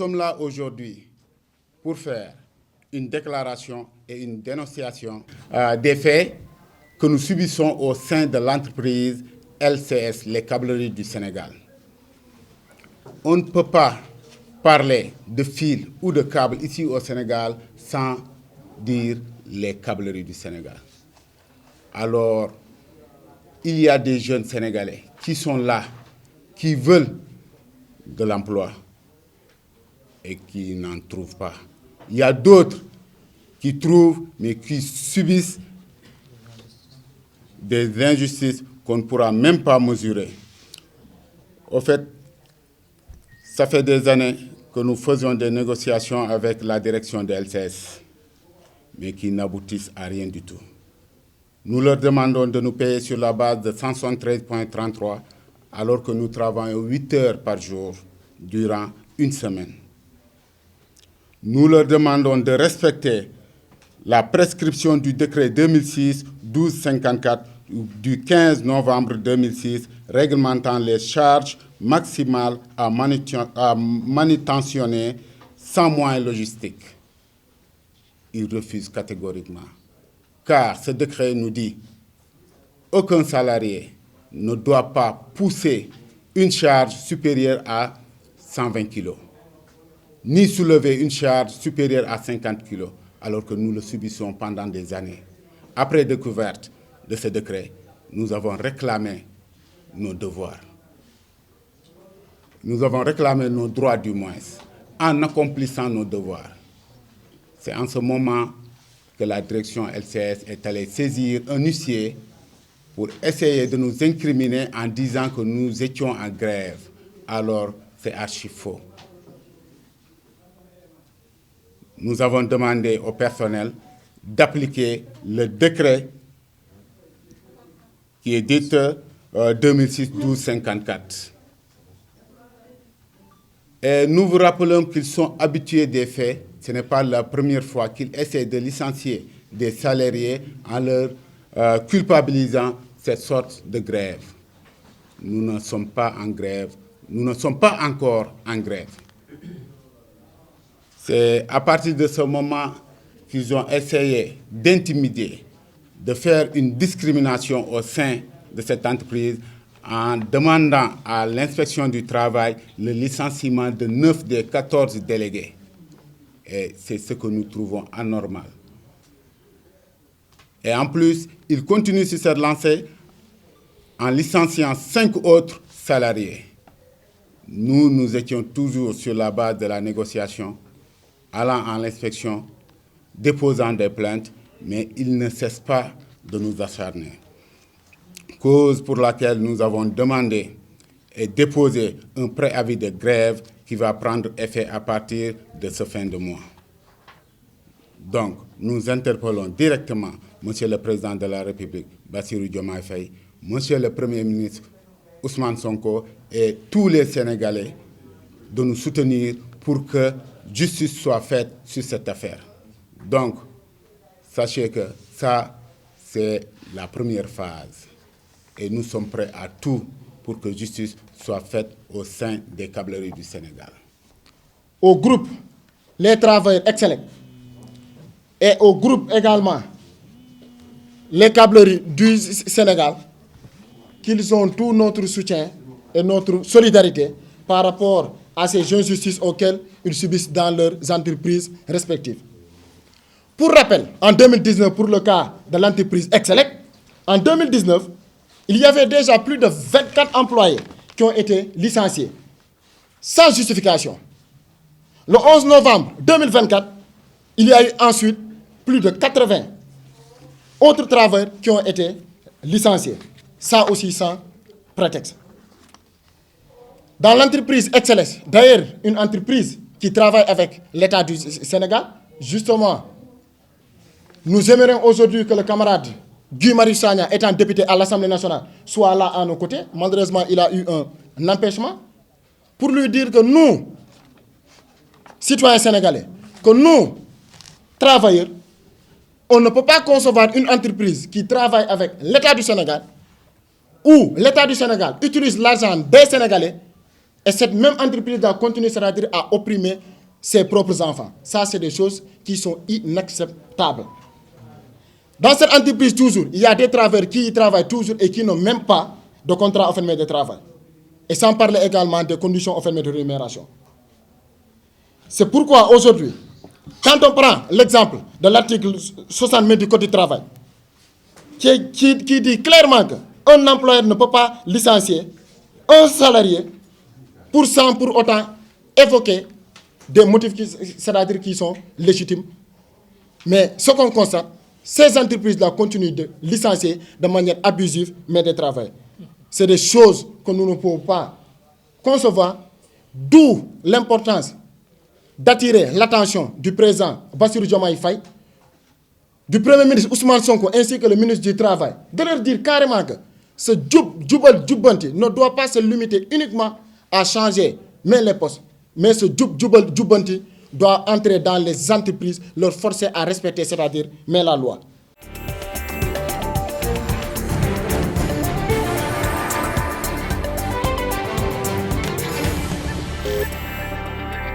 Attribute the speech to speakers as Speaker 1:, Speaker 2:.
Speaker 1: sommes là aujourd'hui pour faire une déclaration et une dénonciation des faits que nous subissons au sein de l'entreprise LCS, les Câbleries du Sénégal. On ne peut pas parler de fils ou de câbles ici au Sénégal sans dire les Câbleries du Sénégal. Alors, il y a des jeunes Sénégalais qui sont là, qui veulent de l'emploi et qui n'en trouvent pas. Il y a d'autres qui trouvent, mais qui subissent des injustices qu'on ne pourra même pas mesurer. Au fait, ça fait des années que nous faisions des négociations avec la direction de LCS, mais qui n'aboutissent à rien du tout. Nous leur demandons de nous payer sur la base de 173,33 alors que nous travaillons 8 heures par jour durant une semaine. Nous leur demandons de respecter la prescription du décret 2006-1254 du 15 novembre 2006 réglementant les charges maximales à manutentionner sans moyens logistiques. Ils refusent catégoriquement. Car ce décret nous dit qu'aucun salarié ne doit pas pousser une charge supérieure à 120 kg, ni soulever une charge supérieure à 50 kg, alors que nous le subissons pendant des années. Après découverte de ce décret, nous avons réclamé nos devoirs. Nous avons réclamé nos droits du moins, en accomplissant nos devoirs. C'est en ce moment que la direction LCS est allée saisir un huissier pour essayer de nous incriminer en disant que nous étions en grève. Alors, c'est archi faux. Nous avons demandé au personnel d'appliquer le décret qui est dit 2006-1254. Et nous vous rappelons qu'ils sont habitués des faits. Ce n'est pas la première fois qu'ils essaient de licencier des salariés en leur culpabilisant cette sorte de grève. Nous ne sommes pas en grève. Nous ne sommes pas encore en grève. C'est à partir de ce moment qu'ils ont essayé d'intimider, de faire une discrimination au sein de cette entreprise en demandant à l'inspection du travail le licenciement de 9 des 14 délégués. Et c'est ce que nous trouvons anormal. Et en plus, ils continuent sur cette lancée en licenciant 5 autres salariés. Nous étions toujours sur la base de la négociation, allant à l'inspection, déposant des plaintes, mais ils ne cessent pas de nous acharner. Cause pour laquelle nous avons demandé et déposé un préavis de grève qui va prendre effet à partir de ce fin de mois. Donc, nous interpellons directement M. le Président de la République, Bassirou Diomaye Faye, M. le Premier ministre, Ousmane Sonko, et tous les Sénégalais de nous soutenir pour que justice soit faite sur cette affaire. Donc, sachez que ça, c'est la première phase. Et nous sommes prêts à tout pour que justice soit faite au sein des Câbleries du Sénégal.
Speaker 2: Au groupe Les Travailleurs Excellents et au groupe également Les Câbleries du Sénégal, qu'ils ont tout notre soutien et notre solidarité par rapport à ces injustices auxquelles ils subissent dans leurs entreprises respectives. Pour rappel, en 2019, pour le cas de l'entreprise Excelec, en 2019, il y avait déjà plus de 24 employés qui ont été licenciés, sans justification. Le 11 novembre 2024, il y a eu ensuite plus de 80 autres travailleurs qui ont été licenciés, ça aussi sans prétexte. Dans l'entreprise Excellence, d'ailleurs une entreprise qui travaille avec l'État du Sénégal, justement, nous aimerions aujourd'hui que le camarade Guy Marius Sagna, étant député à l'Assemblée nationale, soit là à nos côtés. Malheureusement, il a eu un empêchement pour lui dire que nous, citoyens sénégalais, que nous, travailleurs, on ne peut pas concevoir une entreprise qui travaille avec l'État du Sénégal, où l'État du Sénégal utilise l'argent des Sénégalais Et cette même entreprise doit continuer, c'est-à-dire à opprimer ses propres enfants. Ça, c'est des choses qui sont inacceptables. Dans cette entreprise, toujours, il y a des travailleurs qui y travaillent toujours et qui n'ont même pas de contrat offert de travail. Et sans parler également des conditions offertes de rémunération. C'est pourquoi aujourd'hui, quand on prend l'exemple de l'article 60 du Code du travail, qui dit clairement qu'un employeur ne peut pas licencier un salarié sans pour autant évoquer des motifs c'est-à-dire qui sont légitimes. Mais ce qu'on constate, ces entreprises-là continuent de licencier de manière abusive mais des travailleurs. C'est des choses que nous ne pouvons pas concevoir, d'où l'importance d'attirer l'attention du président Bassirou Diomaye Faye, du Premier ministre Ousmane Sonko ainsi que le ministre du Travail, de leur dire carrément que ce Djubbanti ne doit pas se limiter uniquement à changer les postes, mais ce Djubbanti doit entrer dans les entreprises, leur forcer à respecter, c'est-à-dire la loi.